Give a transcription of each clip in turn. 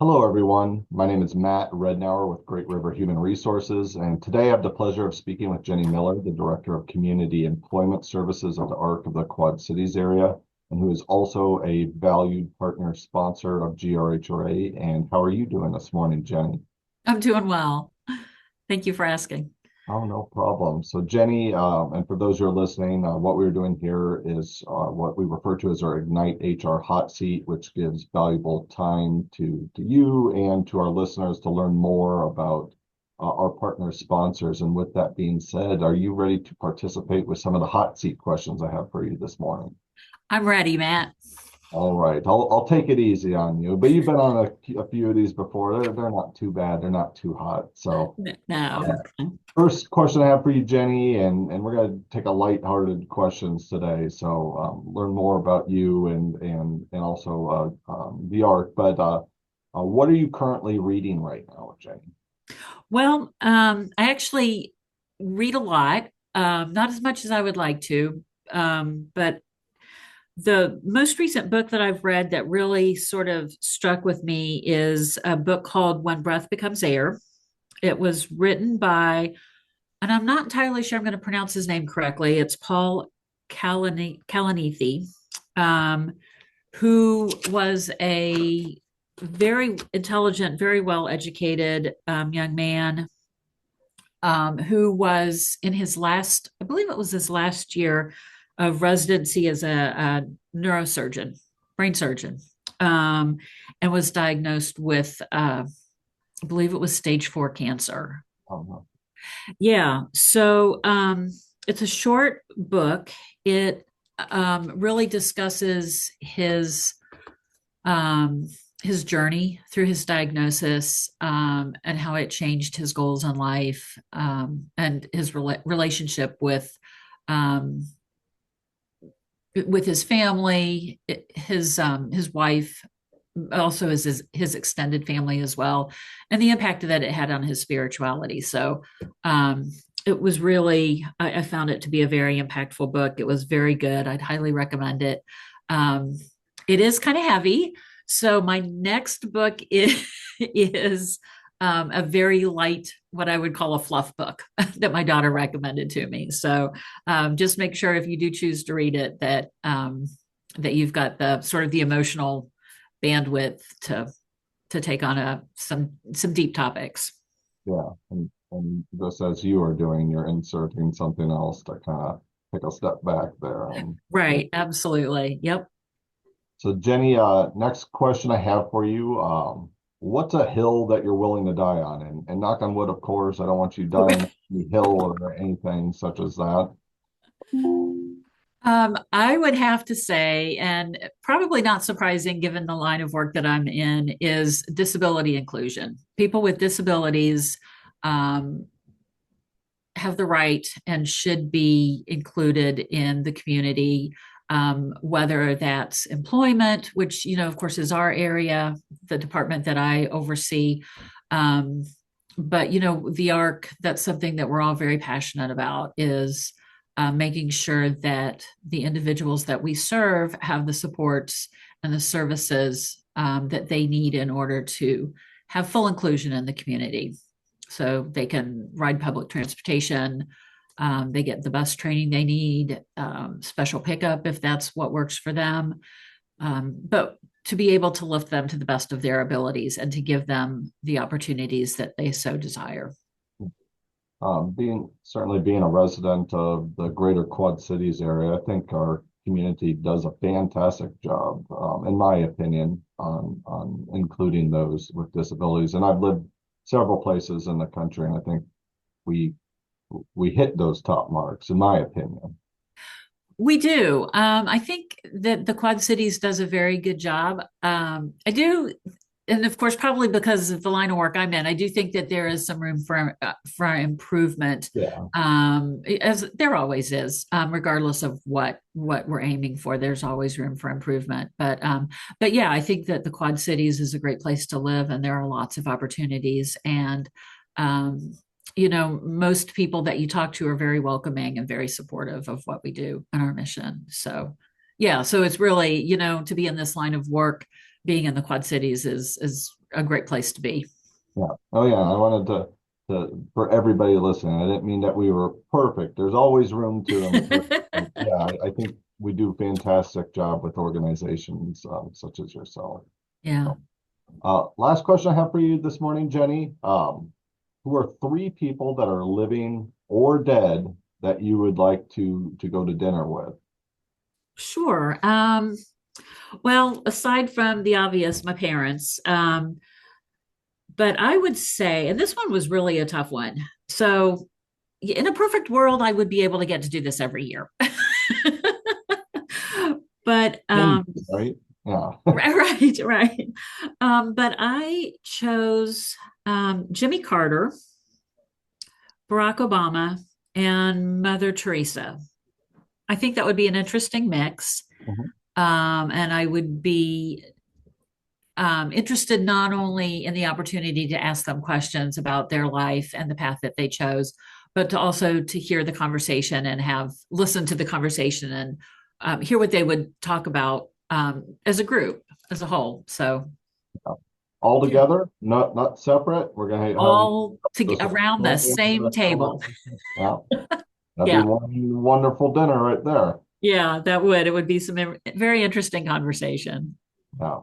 Hello, everyone. My name is Matt Rednauer with Great River Human Resources, and today I have the pleasure of speaking with Jenny Miller, the Director of Community Employment Services of the ARC of the Quad Cities area, and who is also a valued partner sponsor of GRHRA. And how are you doing this morning, Jenny? I'm doing well. Thank you for asking. Oh, no problem. So, Jenny, and for those who are listening, what we're doing here is what we refer to as our Ignite HR Hot Seat, which gives valuable time to you and to our listeners to learn more about our partner sponsors. And with that being said, are you ready to participate with some of the hot seat questions I have for you this morning? I'm ready, Matt. All right, I'll take it easy on you, but you've been on a few of these before. They're not too bad. They're not too hot. So. No. First question I have for you, Jenny, and we're going to take a lighthearted questions today. So learn more about you and also the art. But what are you currently reading right now, Jenny? Well, I actually read a lot, not as much as I would like to, but the most recent book that I've read that really sort of struck with me is a book called When Breath Becomes Air. It was written by, and I'm not entirely sure I'm going to pronounce his name correctly. It's Paul Kalanithi, um, who was a very intelligent, very well educated young man who was in his last, I believe it was his last year of residency as a neurosurgeon, brain surgeon, um, and was diagnosed with, I believe it was stage 4 cancer. Um, Yeah. So it's a short book. It really discusses um, his journey through his diagnosis and how it changed his goals in life and his relationship um, with his family, his wife, also his extended family as well, and the impact that it had on his spirituality. So um, it was really, I found it to be a very impactful book. It was very good. I'd highly recommend it. Um, it is kind of heavy. So my next book is a very light, what I would call a fluff book that my daughter recommended to me. So just make sure if you do choose to read it that you've got the sort of the emotional bandwidth to take on some deep topics. yeah, and just as you are doing, you're inserting something else to kind of take a step back there. Yeah. Right, absolutely. Yep. So, Jenny, next question I have for you. What's a hill that you're willing to die on? And knock on wood, of course, I don't want you dying on any hill or anything such as that. I would have to say, and probably not surprising given the line of work that I'm in, is disability inclusion. People with disabilities um, have the right and should be included in the community, whether that's employment, which, of course, is our area, the department that I oversee. Um, but, the ARC, that's something that we're all very passionate about is making sure that the individuals that we serve have the supports and the services that they need in order to have full inclusion in the community so they can ride public transportation. They get the bus training they need, special pickup if that's what works for them. But to be able to lift them to the best of their abilities and to give them the opportunities that they so desire. Being certainly being a resident of the greater Quad Cities area, I think our community does a fantastic job, in my opinion, on including those with disabilities. And I've lived several places in the country, and I think we we hit those top marks, in my opinion. We do. I think that the Quad Cities does a very good job. I do, and of course, probably because of the line of work I'm in, I do think that there is some room for improvement, Yeah. as there always is, regardless of what we're aiming for. There's always room for improvement. But yeah, I think that the Quad Cities is a great place to live, and there are lots of opportunities and. Um, most people that you talk to are very welcoming and very supportive of what we do and our mission. So, yeah, so it's really, to be in this line of work, being in the Quad Cities is a great place to be. Yeah. Oh yeah. I wanted for everybody listening. I didn't mean that we were perfect. There's always room to improve. But yeah, I think we do a fantastic job with organizations such as yourself. Yeah. So, last question I have for you this morning, Jenny. Who are three people that are living or dead that you would like to go to dinner with? Sure. Well, aside from the obvious, my parents, but I would say, and this one was really a tough one. So, in a perfect world, I would be able to get to do this every year. But Maybe, right? Yeah. right, right. But I chose Jimmy Carter, Barack Obama, and Mother Teresa. I think that would be an interesting mix. Mhm. And I would be interested not only in the opportunity to ask them questions about their life and the path that they chose, but to also to hear the conversation and have listened to the conversation and hear what they would talk about as a group, as a whole. So All yeah, together, not separate. We're gonna have all to this around the same table. yeah, that'd be Yeah, one wonderful dinner right there. yeah, that would. It would be some very interesting conversation. Yeah.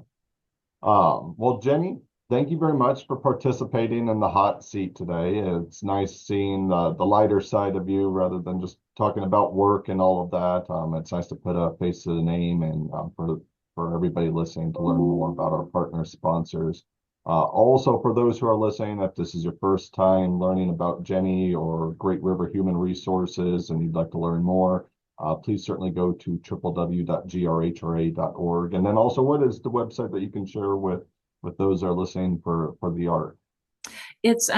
Well, Jenny, thank you very much for participating in the hot seat today. It's nice seeing the lighter side of you rather than just talking about work and all of that. It's nice to put a face to the name and for everybody listening to learn more about our partner sponsors. Also, for those who are listening, if this is your first time learning about Jenny or Great River Human Resources and you'd like to learn more, please certainly go to www.grhra.org. And then also, what is the website that you can share with those that are listening for the art? It's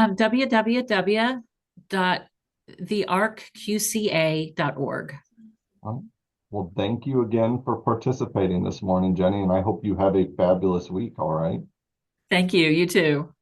www.thearcqca.org. Well, thank you again for participating this morning, Jenny, and I hope you have a fabulous week. All right. Thank you. You too.